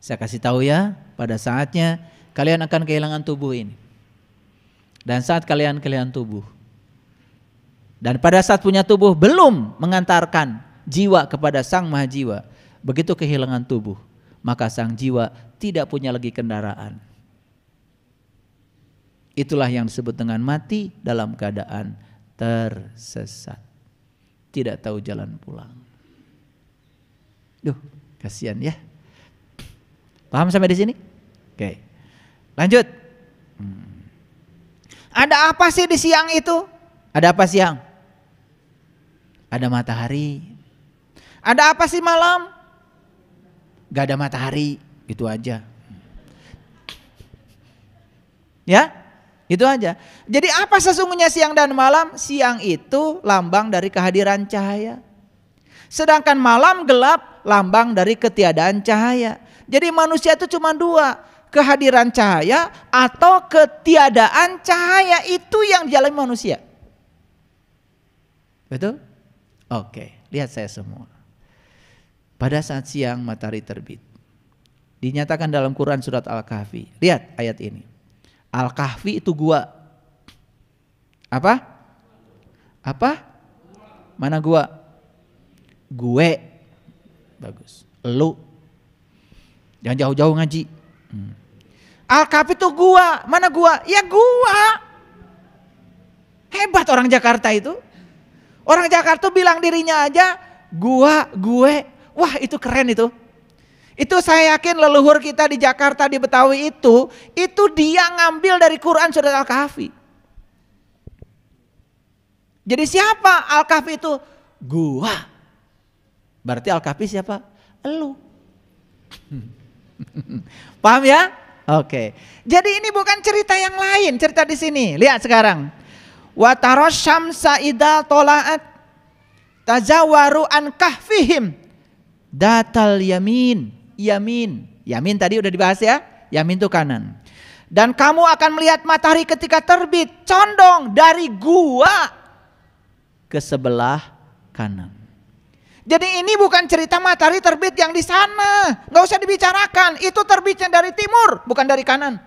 Saya kasih tahu ya, pada saatnya kalian akan kehilangan tubuh ini. Dan saat kalian kehilangan tubuh, dan pada saat punya tubuh belum mengantarkan jiwa kepada Sang Maha Jiwa, begitu kehilangan tubuh, maka sang jiwa tidak punya lagi kendaraan. Itulah yang disebut dengan mati dalam keadaan tersesat, tidak tahu jalan pulang. Duh, kasihan ya. Paham sampai di sini? Oke, lanjut. Ada apa sih di siang itu? Ada apa siang? Ada matahari. Ada apa sih malam? Gak ada matahari, itu aja. Ya, itu aja. Jadi apa sesungguhnya siang dan malam? Siang itu lambang dari kehadiran cahaya. Sedangkan malam gelap lambang dari ketiadaan cahaya. Jadi manusia itu cuma dua, kehadiran cahaya atau ketiadaan cahaya, itu yang dialami manusia. Betul? Oke, lihat saya semua. Pada saat siang matahari terbit, dinyatakan dalam Quran surat Al-Kahfi. Lihat ayat ini. Al-Kahfi itu gua. Apa? Apa? Mana gua? Gue. Bagus. Lu. Jangan jauh-jauh ngaji. Al-Kahfi itu gua. Mana gua? Ya gua. Hebat orang Jakarta itu. Orang Jakarta bilang dirinya aja gua, gue. Wah, itu keren itu. Itu saya yakin leluhur kita di Jakarta, di Betawi itu dia ngambil dari Quran surat Al-Kahfi. Jadi siapa Al-Kahfi itu? Gua. Berarti Al-Kahfi siapa? Elu. Paham ya? Oke. Jadi ini bukan cerita yang lain, cerita di sini. Lihat sekarang. Wa taras syamsa idza tola'at tazawaru an kahfihim datal yamin. Yamin tadi udah dibahas ya. Yamin itu kanan. Dan kamu akan melihat matahari ketika terbit condong dari gua ke sebelah kanan. Jadi ini bukan cerita matahari terbit yang di sana, nggak usah dibicarakan. Itu terbitnya dari timur, bukan dari kanan.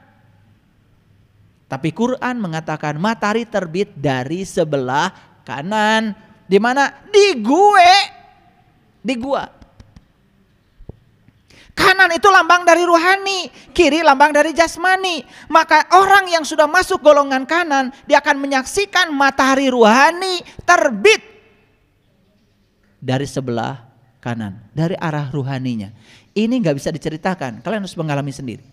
Tapi Quran mengatakan matahari terbit dari sebelah kanan. Di mana? Di gue, di gua. Kanan itu lambang dari ruhani, kiri lambang dari jasmani. Maka orang yang sudah masuk golongan kanan, dia akan menyaksikan matahari ruhani terbit dari sebelah kanan, dari arah ruhaninya. Ini gak bisa diceritakan, kalian harus mengalami sendiri.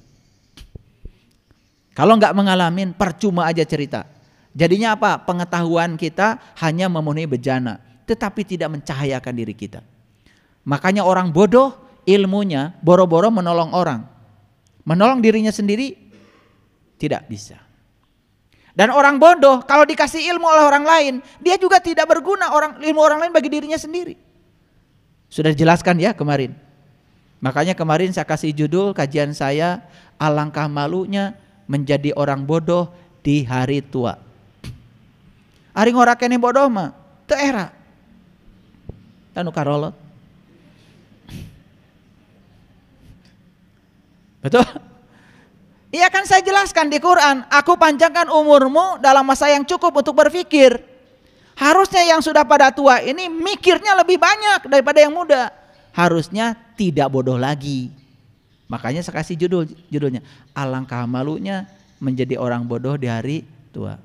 Kalau gak mengalamin, percuma aja cerita. Jadinya apa? Pengetahuan kita hanya memenuhi bejana, tetapi tidak mencahayakan diri kita. Makanya orang bodoh, ilmunya boro-boro menolong orang, menolong dirinya sendiri tidak bisa. Dan orang bodoh kalau dikasih ilmu oleh orang lain, dia juga tidak berguna, ilmu orang lain bagi dirinya sendiri. Sudah dijelaskan ya kemarin. Makanya kemarin saya kasih judul kajian saya, alangkah malunya menjadi orang bodoh di hari tua. Ari ngorakene bodoh mah teu era. Tanu karolot. Betul? Iya kan saya jelaskan di Quran, aku panjangkan umurmu dalam masa yang cukup untuk berpikir. Harusnya yang sudah pada tua ini mikirnya lebih banyak daripada yang muda. Harusnya tidak bodoh lagi. Makanya saya kasih judulnya, alangkah malunya menjadi orang bodoh di hari tua.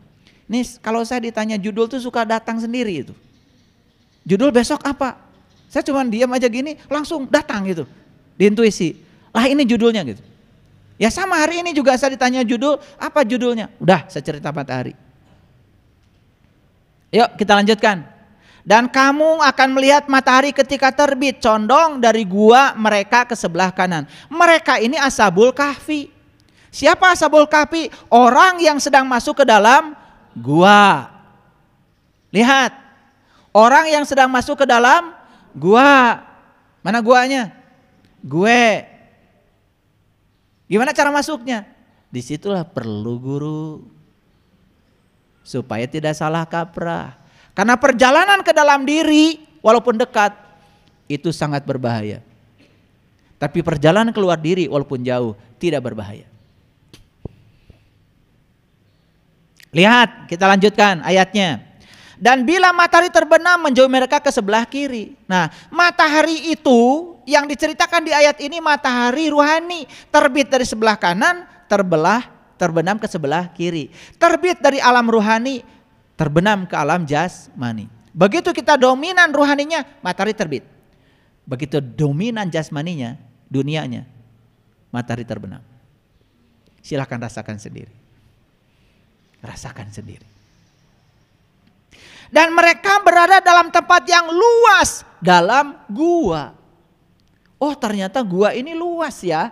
Nih kalau saya ditanya judul tuh suka datang sendiri itu. Judul besok apa? Saya cuma diam aja gini, langsung datang gitu. Di intuisi. Lah ini judulnya gitu. Ya sama hari ini juga saya ditanya judul, apa judulnya? Udah saya cerita matahari. Yuk kita lanjutkan. Dan kamu akan melihat matahari ketika terbit condong dari gua mereka ke sebelah kanan. Mereka ini Ashabul Kahfi. Siapa Ashabul Kahfi? Orang yang sedang masuk ke dalam gua. Lihat. Orang yang sedang masuk ke dalam gua. Mana guanya? Gue. Gimana cara masuknya? Disitulah perlu guru. Supaya tidak salah kaprah. Karena perjalanan ke dalam diri walaupun dekat itu sangat berbahaya. Tapi perjalanan keluar diri walaupun jauh tidak berbahaya. Lihat, kita lanjutkan ayatnya. Dan bila matahari terbenam menjauhi mereka ke sebelah kiri. Nah, matahari itu yang diceritakan di ayat ini matahari ruhani. Terbit dari sebelah kanan, terbenam ke sebelah kiri. Terbit dari alam ruhani, terbenam ke alam jasmani. Begitu kita dominan ruhaninya, matahari terbit. Begitu dominan jasmaninya, dunianya, matahari terbenam. Silahkan rasakan sendiri. Rasakan sendiri. Dan mereka berada dalam tempat yang luas, dalam gua. Oh, ternyata gua ini luas ya.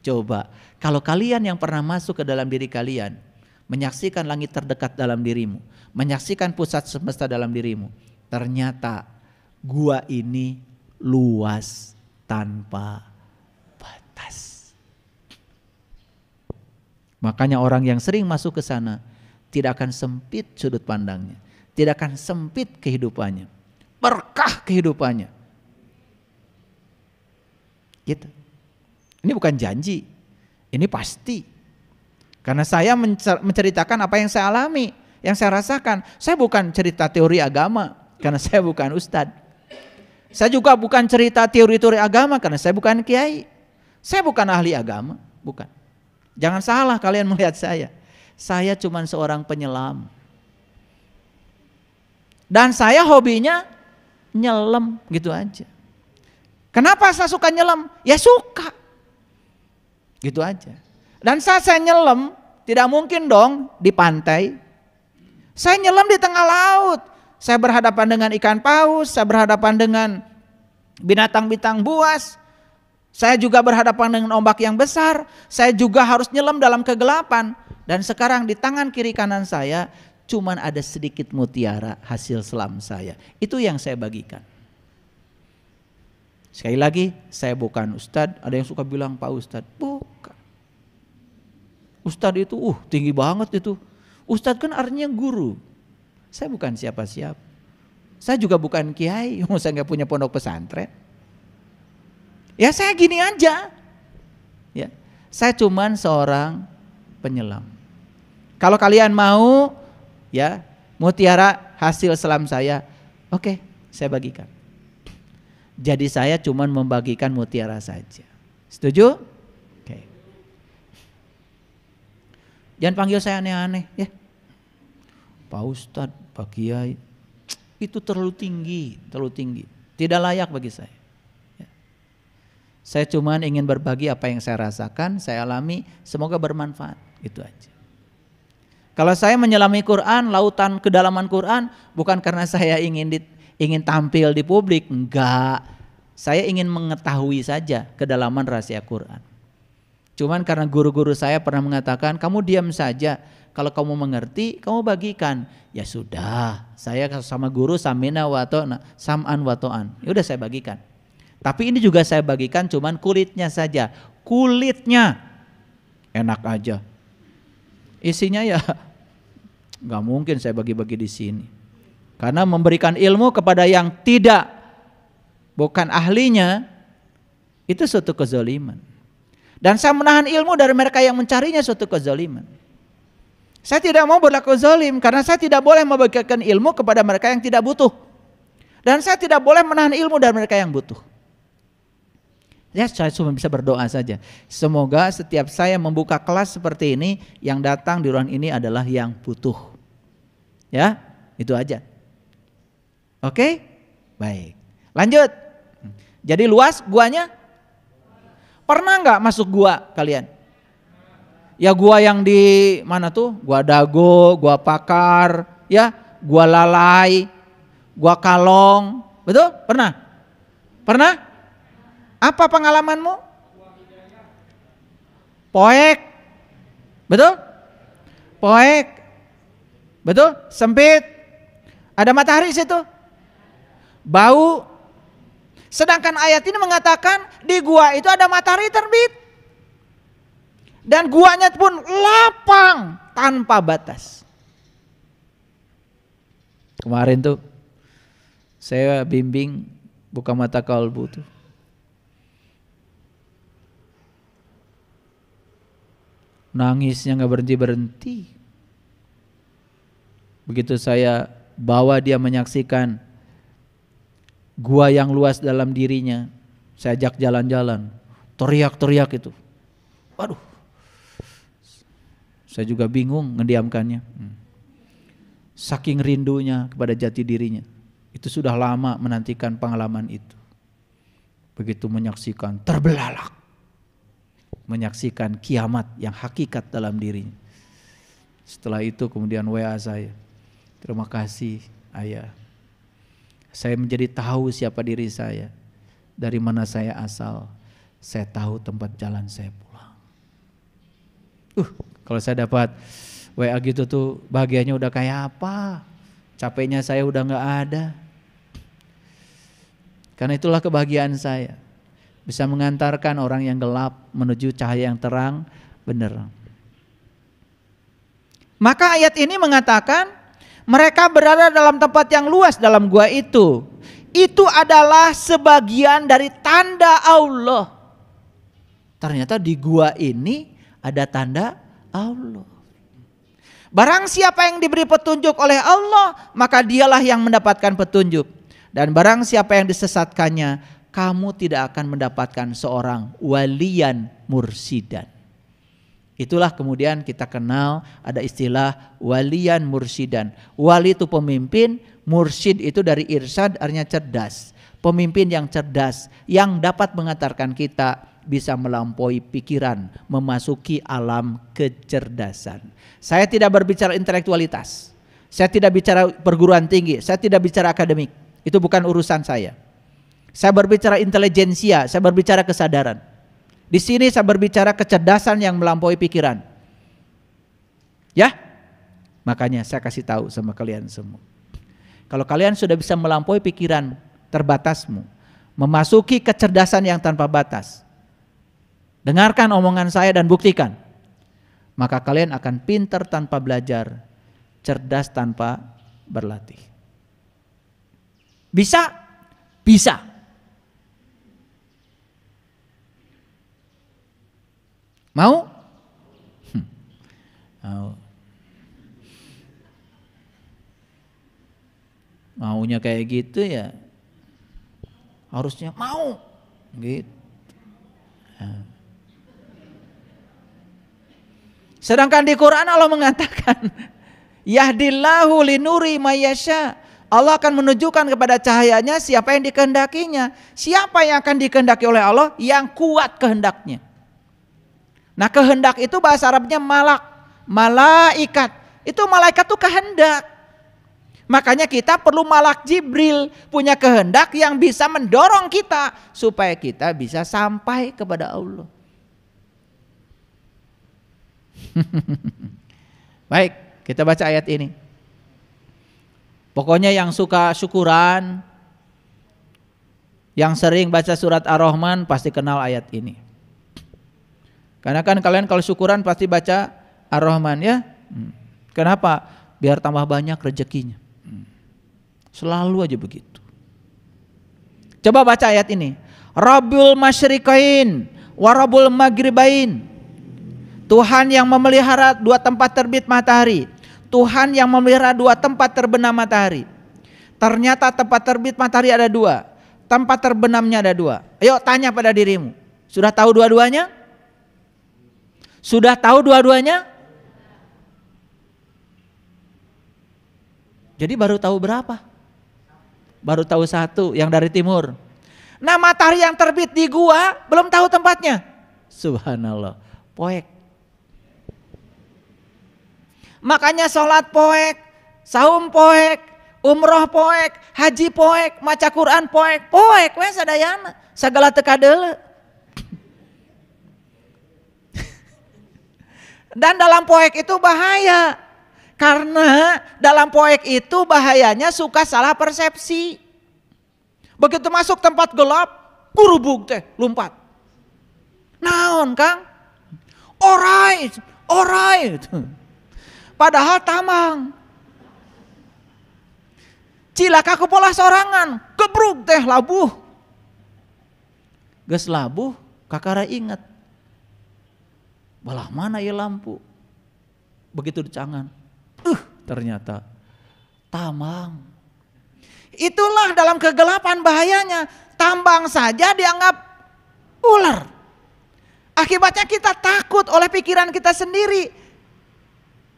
Coba, kalau kalian yang pernah masuk ke dalam diri kalian, menyaksikan langit terdekat dalam dirimu, menyaksikan pusat semesta dalam dirimu, ternyata gua ini luas tanpa batas. Makanya orang yang sering masuk ke sana tidak akan sempit sudut pandangnya, tidak akan sempit kehidupannya, berkah kehidupannya. Gitu. Ini bukan janji, ini pasti. Karena saya menceritakan apa yang saya alami, yang saya rasakan. Saya bukan cerita teori agama, karena saya bukan ustadz. Saya juga bukan cerita teori-teori agama, karena saya bukan kiai. Saya bukan ahli agama, bukan. Jangan salah kalian melihat saya. Saya cuma seorang penyelam. Dan saya hobinya nyelam gitu aja. Kenapa saya suka nyelam? Ya suka. Gitu aja. Dan saat saya nyelam, tidak mungkin dong di pantai. Saya nyelam di tengah laut. Saya berhadapan dengan ikan paus, saya berhadapan dengan binatang-binatang buas. Saya juga berhadapan dengan ombak yang besar. Saya juga harus nyelam dalam kegelapan. Dan sekarang di tangan kiri kanan saya cuman ada sedikit mutiara hasil selam saya. Itu yang saya bagikan. Sekali lagi, saya bukan ustadz. Ada yang suka bilang Pak Ustadz. Bukan. Ustadz itu tinggi banget itu. Ustadz kan artinya guru. Saya bukan siapa-siapa. Saya juga bukan kiai. Saya nggak punya pondok pesantren. Ya saya gini aja. Ya, saya cuman seorang penyelam. Kalau kalian mau, ya mutiara hasil selam saya, oke, saya bagikan. Jadi saya cuman membagikan mutiara saja. Setuju? Oke. Jangan panggil saya aneh-aneh, ya. Pak Ustadz, Pak Kiai, itu terlalu tinggi, tidak layak bagi saya. Saya cuma ingin berbagi apa yang saya rasakan, saya alami, semoga bermanfaat, itu aja. Kalau saya menyelami Quran, lautan kedalaman Quran, bukan karena saya ingin tampil di publik, enggak. Saya ingin mengetahui saja kedalaman rahasia Quran. Cuman karena guru-guru saya pernah mengatakan, kamu diam saja, kalau kamu mengerti, kamu bagikan. Ya sudah, saya sama guru samina wa ta'na, sam'an wa ta'an. Ya udah saya bagikan. Tapi ini juga saya bagikan cuman kulitnya saja. Kulitnya enak aja. Isinya ya nggak mungkin saya bagi-bagi di sini. Karena memberikan ilmu kepada yang tidak bukan ahlinya itu suatu kezaliman. Dan saya menahan ilmu dari mereka yang mencarinya suatu kezaliman. Saya tidak mau berlaku zalim karena saya tidak boleh membagikan ilmu kepada mereka yang tidak butuh. Dan saya tidak boleh menahan ilmu dari mereka yang butuh. Ya, saya cuma bisa berdoa saja. Semoga setiap saya membuka kelas seperti ini, yang datang di ruang ini adalah yang butuh. Ya, itu aja. Oke? Baik. Lanjut. Jadi luas guanya? Pernah nggak masuk gua kalian? Ya gua yang di mana tuh? Gua Dago, gua Pakar, ya, gua Lalai, gua Kalong. Betul? Pernah? Pernah? Apa pengalamanmu? Poek. Betul? Poek. Betul? Sempit. Ada matahari di situ. Bau. Sedangkan ayat ini mengatakan di gua itu ada matahari terbit. Dan guanya pun lapang tanpa batas. Kemarin tuh saya bimbing buka mata kalbu tuh. Nangisnya nggak berhenti-berhenti. Begitu saya bawa dia menyaksikan gua yang luas dalam dirinya, saya ajak jalan-jalan, teriak-teriak itu. Waduh, saya juga bingung ngediamkannya. Saking rindunya kepada jati dirinya, itu sudah lama menantikan pengalaman itu. Begitu menyaksikan, terbelalak. Menyaksikan kiamat yang hakikat dalam dirinya. Setelah itu kemudian WA saya, terima kasih ayah. Saya menjadi tahu siapa diri saya, dari mana saya asal. Saya tahu tempat jalan saya pulang. Kalau saya dapat WA gitu tuh bahagianya udah kayak apa? Capeknya saya udah gak ada. Karena itulah kebahagiaan saya, bisa mengantarkan orang yang gelap menuju cahaya yang terang benar. Maka ayat ini mengatakan mereka berada dalam tempat yang luas dalam gua itu. Itu adalah sebagian dari tanda Allah. Ternyata di gua ini ada tanda Allah. Barang siapa yang diberi petunjuk oleh Allah, maka dialah yang mendapatkan petunjuk. Dan barang siapa yang disesatkannya, kamu tidak akan mendapatkan seorang waliyan mursidan. Itulah kemudian kita kenal ada istilah waliyan mursidan. Wali itu pemimpin, mursyid itu dari irsyad artinya cerdas. Pemimpin yang cerdas yang dapat mengantarkan kita bisa melampaui pikiran, memasuki alam kecerdasan. Saya tidak berbicara intelektualitas. Saya tidak bicara perguruan tinggi, saya tidak bicara akademik. Itu bukan urusan saya. Saya berbicara intelijensia, saya berbicara kesadaran. Di sini saya berbicara kecerdasan yang melampaui pikiran. Ya? Makanya saya kasih tahu sama kalian semua. Kalau kalian sudah bisa melampaui pikiran terbatasmu, memasuki kecerdasan yang tanpa batas, dengarkan omongan saya dan buktikan. Maka kalian akan pintar tanpa belajar, cerdas tanpa berlatih. Bisa? Bisa. Mau? Mau. Maunya kayak gitu ya, harusnya mau gitu. Sedangkan di Quran Allah mengatakan yahdillahu linuri mayasya. Allah akan menunjukkan kepada cahayanya siapa yang dikehendakinya. Siapa yang akan dikehendaki oleh Allah? Yang kuat kehendaknya. Nah, kehendak itu bahasa Arabnya malak, malaikat. Itu malaikat itu kehendak. Makanya kita perlu malak Jibril, punya kehendak yang bisa mendorong kita supaya kita bisa sampai kepada Allah. Baik, kita baca ayat ini. Pokoknya yang suka syukuran, yang sering baca surat Ar-Rahman pasti kenal ayat ini. Karena kan kalian kalau syukuran pasti baca Ar-Rahman ya. Kenapa? Biar tambah banyak rezekinya. Selalu aja begitu. Coba baca ayat ini. Rabbul masyriqain wa rabbul maghribain. Tuhan yang memelihara dua tempat terbit matahari, Tuhan yang memelihara dua tempat terbenam matahari. Ternyata tempat terbit matahari ada dua, tempat terbenamnya ada dua. Ayo tanya pada dirimu, sudah tahu dua-duanya? Sudah tahu dua-duanya? Jadi baru tahu berapa? Baru tahu satu, yang dari timur. Nah, matahari yang terbit di gua belum tahu tempatnya. Subhanallah, poek. Makanya sholat poek, saum poek, umroh poek, haji poek, maca Quran poek, poek we sadayana, sagala teka deuleu. Dan dalam poek itu bahaya, karena dalam poek itu bahayanya suka salah persepsi. Begitu masuk tempat gelap, kurubuk teh lompat. Naon Kang? Alright. Padahal tamang. Cilaka kupola sorangan, kebruk teh labuh. Geus labuh kakara inget. Balah mana ya lampu? Begitu dicangan, ternyata tambang. Itulah dalam kegelapan bahayanya. Tambang saja dianggap ular. Akibatnya kita takut oleh pikiran kita sendiri.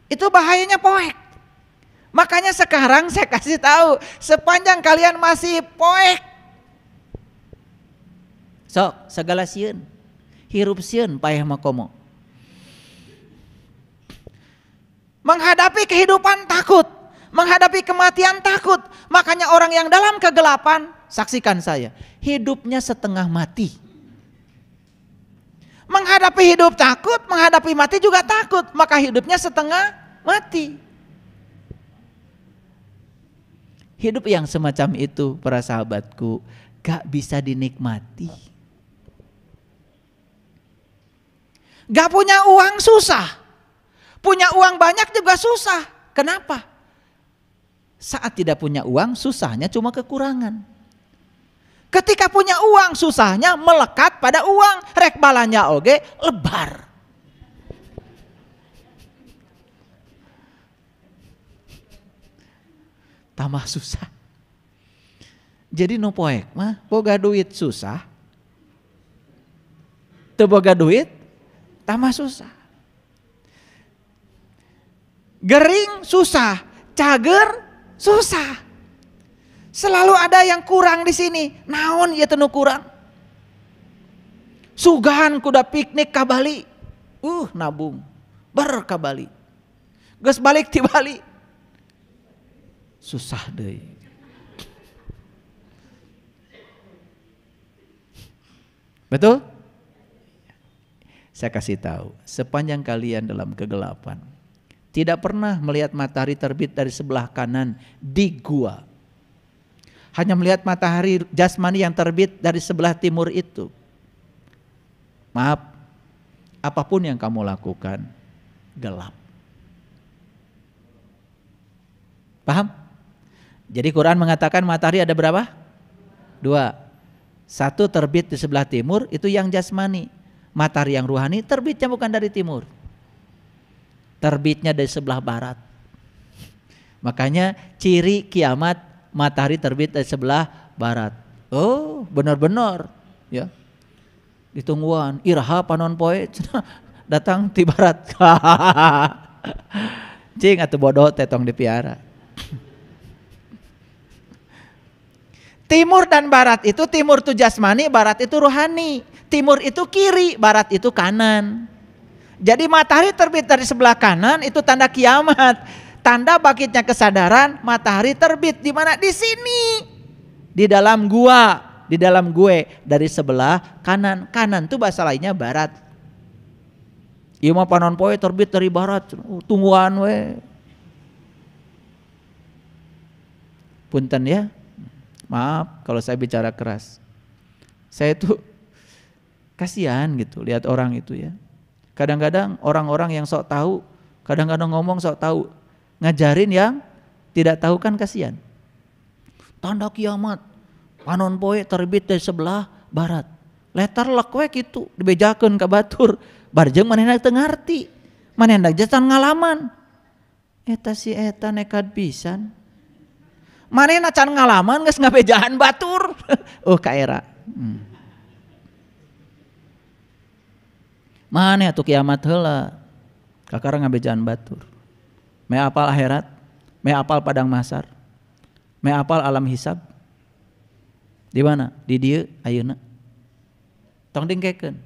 Itu bahayanya poek. Makanya sekarang saya kasih tahu, sepanjang kalian masih poek, sok segala sieun, hirup sieun payah makomo. Menghadapi kehidupan takut, menghadapi kematian takut. Makanya orang yang dalam kegelapan, saksikan saya, hidupnya setengah mati. Menghadapi hidup takut, menghadapi mati juga takut, maka hidupnya setengah mati. Hidup yang semacam itu, para sahabatku, gak bisa dinikmati. Gak punya uang susah, punya uang banyak juga susah. Kenapa? Saat tidak punya uang, susahnya cuma kekurangan. Ketika punya uang, susahnya melekat pada uang. Rek balanya oge lebar. Tambah susah. Jadi nu poek mah boga duit susah, teu boga duit tambah susah. Gering susah, cager susah. Selalu ada yang kurang di sini. Naon ieu teh nu kurang? Sugahan kuda piknik ka Bali. Nabung. Ber ka Bali. Geus balik ti Bali. Susah deui. Betul? Saya kasih tahu, sepanjang kalian dalam kegelapan, tidak pernah melihat matahari terbit dari sebelah kanan di gua. Hanya melihat matahari jasmani yang terbit dari sebelah timur itu. Maaf, apapun yang kamu lakukan, gelap. Paham? Jadi Quran mengatakan matahari ada berapa? 2. Satu terbit di sebelah timur, itu yang jasmani. Matahari yang ruhani terbitnya bukan dari timur, terbitnya dari sebelah barat. Makanya ciri kiamat matahari terbit dari sebelah barat. Oh benar-benar ya. Ditungguan iraha panon poe datang di barat. Cing atuh bodoh tetong dipiara. Timur dan barat itu, timur itu jasmani, barat itu rohani. Timur itu kiri, barat itu kanan. Jadi matahari terbit dari sebelah kanan itu tanda kiamat. Tanda bangkitnya kesadaran, matahari terbit di mana? Di sini. Di dalam gua, di dalam gue dari sebelah kanan. Kanan itu bahasa lainnya barat. Ieu mah panon poe terbit dari barat. Tungguan we. Punten ya. Maaf kalau saya bicara keras. Saya itu kasihan gitu lihat orang itu ya. Kadang-kadang orang-orang yang sok tahu, kadang-kadang ngomong sok tahu, ngajarin yang tidak tahu kan kasihan. Tanda kiamat, panon poe terbit dari sebelah barat. Letar lek we kitu dibejakeun ka batur. Barjeng manehna teu ngarti. Manehna jasan ngalaman. Eta si eta nekat pisan. Manehna can ngalaman geus ngabejaan batur. Ka era. Maneh atuh kiamat heula. Kakara ngabejaan batur. Me apal akhirat, me apal padang mahsyar. Me apal alam hisab. Di mana? Di dieu ayeuna. Tong dingkekeun.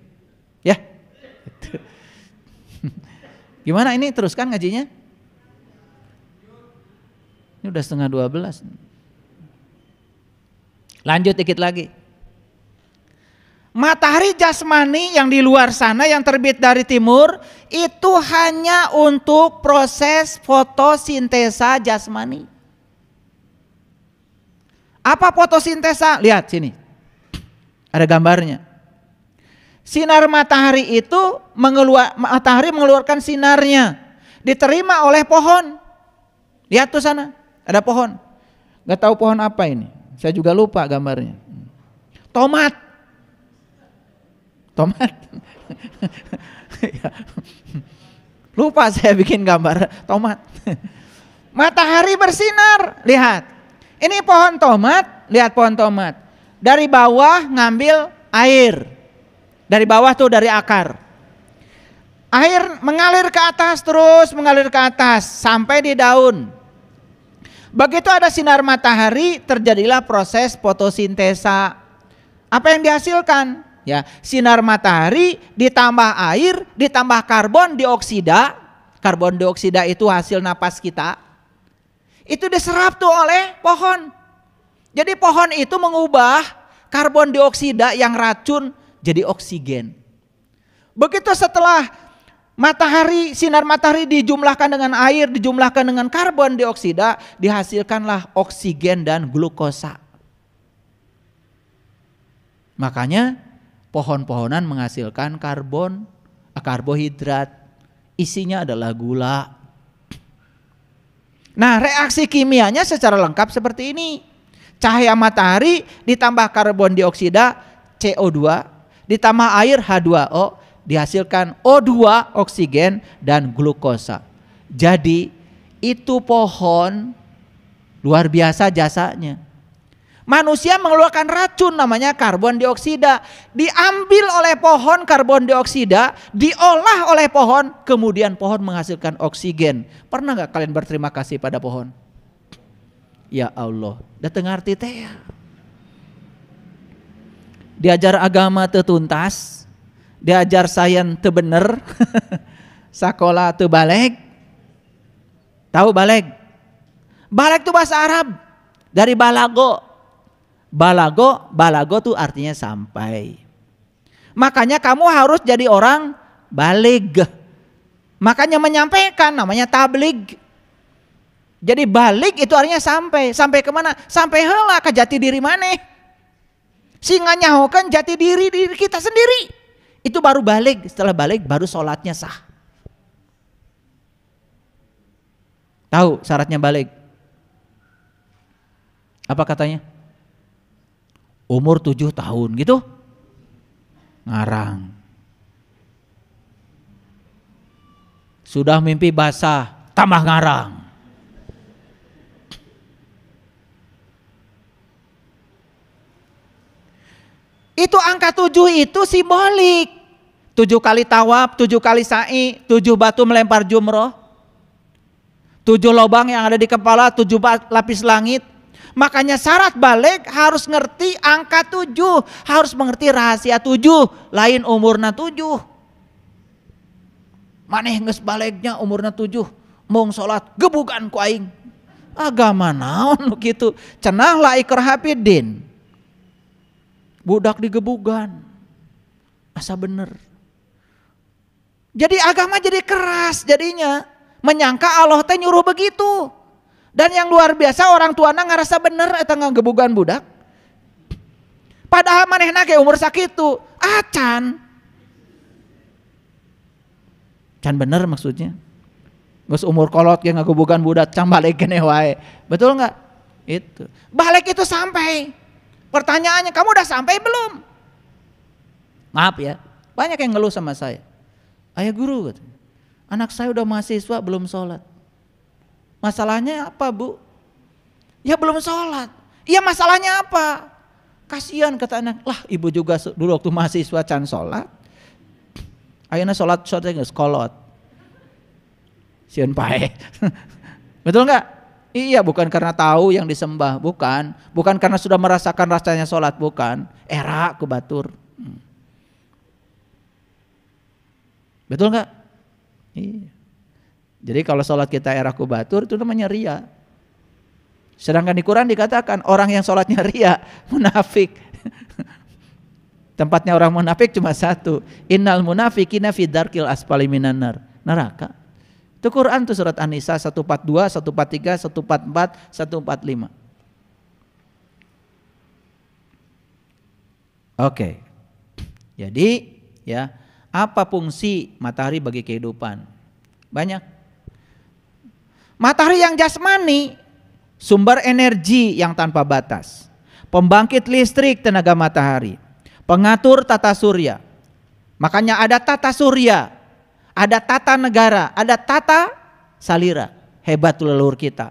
Ya. Gimana ini teruskan ngajinya? Ini udah 11:30. Lanjut dikit lagi. Matahari jasmani yang di luar sana yang terbit dari timur itu hanya untuk proses fotosintesa jasmani. Apa fotosintesa? Lihat sini. Ada gambarnya. Sinar matahari itu matahari mengeluarkan sinarnya. Diterima oleh pohon. Lihat tuh sana. Ada pohon. Gak tahu pohon apa ini. Saya juga lupa gambarnya. Tomat. Lupa saya bikin gambar tomat. Matahari bersinar, lihat. Ini pohon tomat, lihat pohon tomat. Dari bawah ngambil air. Dari bawah tuh dari akar. Air mengalir ke atas terus mengalir ke atas sampai di daun. Begitu ada sinar matahari terjadilah proses fotosintesa. Apa yang dihasilkan? Ya, sinar matahari ditambah air ditambah karbon dioksida. Karbon dioksida itu hasil napas kita. Itu diserap tuh oleh pohon. Jadi pohon itu mengubah karbon dioksida yang racun jadi oksigen. Begitu setelah matahari, sinar matahari dijumlahkan dengan air, dijumlahkan dengan karbon dioksida, dihasilkanlah oksigen dan glukosa. Makanya pohon-pohonan menghasilkan karbohidrat, isinya adalah gula. Nah, reaksi kimianya secara lengkap seperti ini. Cahaya matahari ditambah karbon dioksida CO2 ditambah air H2O dihasilkan O2 oksigen dan glukosa. Jadi itu pohon luar biasa jasanya. Manusia mengeluarkan racun namanya karbon dioksida. Diambil oleh pohon karbon dioksida, diolah oleh pohon, kemudian pohon menghasilkan oksigen. Pernah gak kalian berterima kasih pada pohon? Ya Allah, datang arti teh. Diajar agama teu tuntas, diajar sains teu bener, sakola teu baleg. Tahu baleg? Baleg itu bahasa Arab dari balago. Balago tuh artinya sampai. Makanya kamu harus jadi orang balig. Makanya menyampaikan namanya tablig. Jadi balik itu artinya sampai. Sampai kemana? Sampai heula ke jati diri maneh. Singa nyahokan jati diri kita sendiri. Itu baru balik. Setelah balik baru sholatnya sah. Tahu syaratnya balik? Apa katanya? Umur 7 tahun gitu. Ngarang. Sudah mimpi basah, tambah ngarang. Itu angka 7 itu simbolik. 7 kali tawaf, 7 kali sa'i, 7 batu melempar jumroh. 7 lubang yang ada di kepala, 7 lapis langit. Makanya syarat balik harus ngerti angka 7, harus mengerti rahasia 7, lain umurna 7. Maneh geus balegnya umurna 7, mung salat gebugan ku aing. Agama naon kitu? Cenah la ikrah fiddin. Budak digebugan. Asa bener. Jadi agama jadi keras jadinya, menyangka Allah teh nyuruh begitu. Dan yang luar biasa orang tuana ngerasa bener eta ngagebugan budak. Padahal manehna ge umur sakitu, acan. Can bener maksudnya. Geus umur kolot ge ngagebugan budak can balik keneh wae. Betul enggak? Itu. Balik itu sampai. Pertanyaannya, kamu udah sampai belum? Maaf ya, banyak yang ngeluh sama saya. Ayah guru, anak saya udah mahasiswa belum sholat. Masalahnya apa bu? Ya belum sholat. Iya masalahnya apa? Kasihan kata anak. Lah ibu juga dulu waktu mahasiswa can sholat. Ayeuna sholat geus kolot. Sieun pae. Betul enggak? Iya, bukan karena tahu yang disembah, bukan. Bukan karena sudah merasakan rasanya sholat, bukan. Era ku batur. Betul enggak? Iya. Jadi kalau sholat kita era kubatur itu namanya ria. Sedangkan di Quran dikatakan orang yang sholatnya ria, munafik. Tempatnya orang munafik cuma satu. Innal munafiqina fi darkil asfali minan nar. Neraka. Itu Quran tuh surat An-Nisa 142, 143, 144, 145. Oke. Jadi ya, apa fungsi matahari bagi kehidupan? Banyak. Matahari yang jasmani, sumber energi yang tanpa batas, pembangkit listrik tenaga matahari, pengatur tata surya. Makanya ada tata surya, ada tata negara, ada tata salira. Hebat tuh leluhur kita.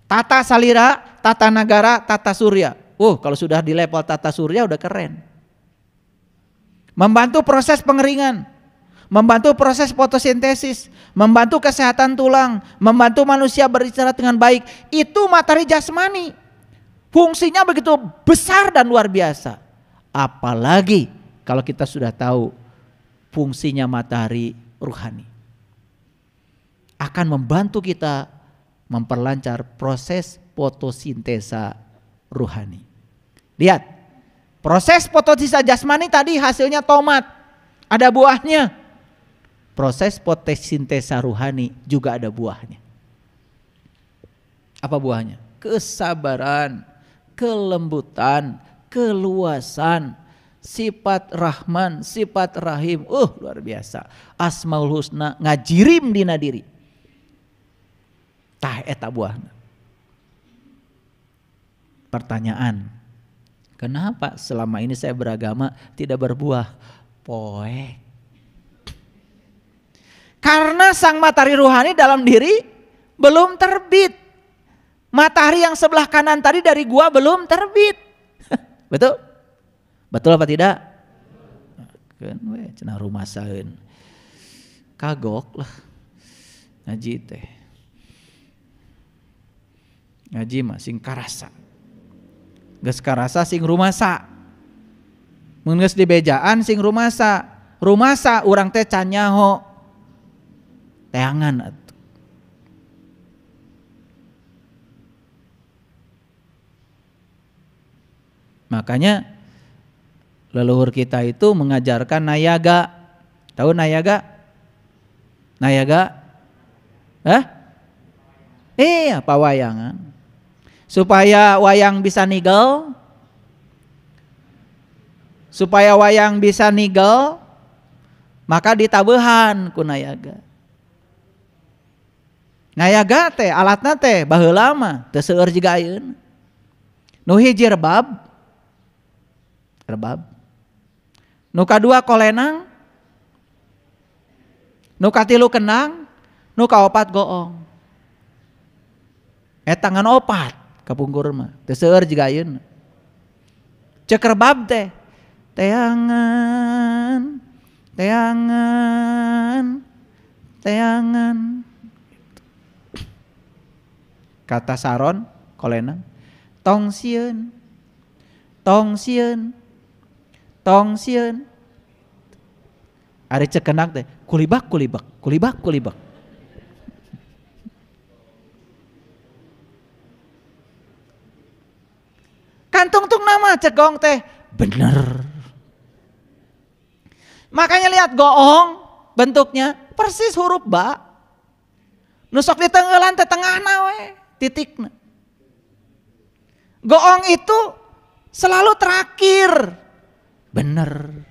Tata salira, tata negara, tata surya. Kalau sudah di level tata surya udah keren. Membantu proses pengeringan, membantu proses fotosintesis, membantu kesehatan tulang, membantu manusia beristirahat dengan baik. Itu matahari jasmani. Fungsinya begitu besar dan luar biasa. Apalagi kalau kita sudah tahu fungsinya matahari ruhani. Akan membantu kita memperlancar proses fotosintesa ruhani. Lihat, proses fotosintesa jasmani tadi hasilnya tomat, ada buahnya. Proses fotosintesa ruhani juga ada buahnya. Apa buahnya? Kesabaran, kelembutan, keluasan, sifat Rahman, sifat Rahim. Luar biasa. Asmaul Husna ngajirim dina diri. Tah eta buahna. Pertanyaan, kenapa selama ini saya beragama tidak berbuah? Poek. Karena sang matahari ruhani dalam diri belum terbit. Matahari yang sebelah kanan tadi dari gua belum terbit. Betul? Betul apa tidak? Kan we cenah rumasaeun. Kagok lah. Ngaji teh. Ngaji mah sing karasa. Geus karasa sing rumasa. Mun geus dibejaan sing rumasa. Rumasa urang teh can nyaho. Teangan atuh. Makanya leluhur kita itu mengajarkan nayaga. Tahu nayaga? Nayaga? Iya, pawayangan. Supaya wayang bisa nigel. Supaya wayang bisa nigel, maka ditabehan ku nayaga. Nayaga teh alatna teh baheula mah teu seueur jiga ayeuna. Nu hiji rebab. Nu kadua kolenang. Nu katilu kenang, nu kaopat goong. Eta ngan opat kapungkur mah teu seueur jiga ayeuna. Ceuk rebab teh teangan, teangan, teangan. Kata saron kolenang tong sieun, tong sieun, tong sieun. Ari ceuk kenang teh kulibak kulibak, kulibak kulibak. Kantung-tung nama cek gong teh bener. Makanya lihat goong bentuknya persis huruf ba. Nusok di tenggelan teh tengahna we titikna. Goong itu selalu terakhir. Bener.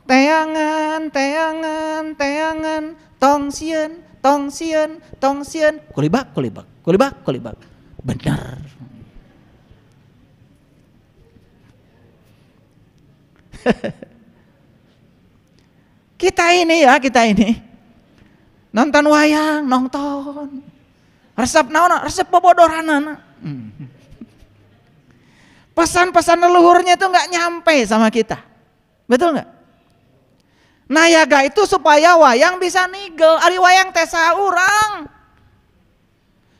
Teangan, teangan, teangan, tong sieun, tong sieun, tong sieun, kulibak kulibak, kulibak kulibak. Bener. Kita ini nonton wayang, nonton resep naon, resep bobodoranana. Pesan-pesan leluhurnya itu nggak nyampe sama kita, betul nggak? Nayaga itu supaya wayang bisa nigel, ari wayang teh saurang,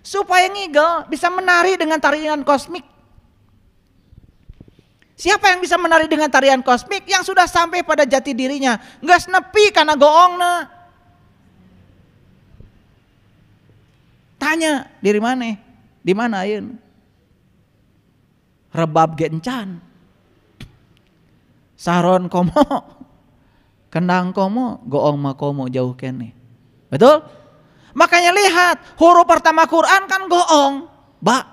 supaya ngigel bisa menari dengan tarian kosmik. Siapa yang bisa menari dengan tarian kosmik? Yang sudah sampai pada jati dirinya, nggak nepi karena goongna. Tanya diri mana? Di mana ayeuna? Rebab gencan. Saron komo. Kendang komo, goong mah komo jauh kene. Betul? Makanya lihat, huruf pertama Quran kan goong, ba.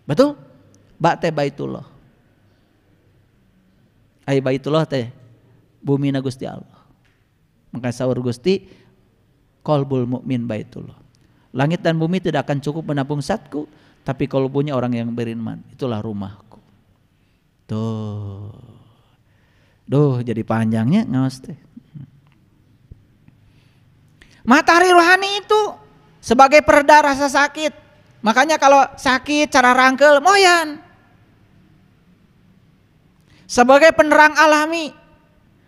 Betul? Ba teh Baitullah. Ai Baitullah teh bumina Gusti Allah. Maka saur Gusti qalbul mukmin Baitullah. Langit dan bumi tidak akan cukup menampung zatku, tapi kalbunya orang yang beriman, itulah rumahku. Tuh. Duh, jadi panjangnya ngaos teh. Matahari rohani itu sebagai pereda rasa sakit. Makanya kalau sakit cara rangkel moyan. Sebagai penerang alami,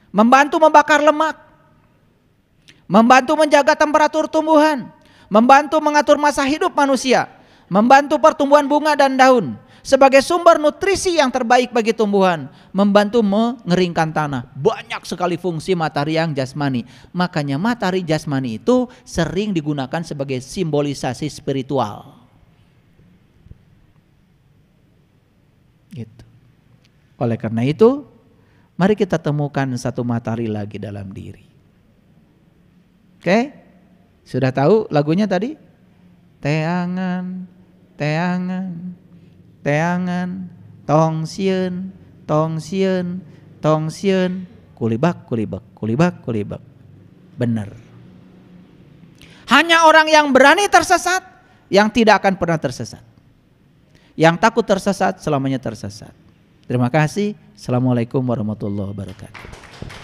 membantu membakar lemak, membantu menjaga temperatur tumbuhan, membantu mengatur masa hidup manusia, membantu pertumbuhan bunga dan daun, sebagai sumber nutrisi yang terbaik bagi tumbuhan, membantu mengeringkan tanah. Banyak sekali fungsi matahari yang jasmani. Makanya matahari jasmani itu sering digunakan sebagai simbolisasi spiritual. Gitu. Oleh karena itu, mari kita temukan satu matahari lagi dalam diri. Oke? Sudah tahu lagunya tadi? Teangan, teangan, teangan, tong sieun, tong sieun, tong sieun, kulibak, kulibak, kulibak, kulibak. Benar. Hanya orang yang berani tersesat yang tidak akan pernah tersesat. Yang takut tersesat selamanya tersesat. Terima kasih. Assalamualaikum warahmatullahi wabarakatuh.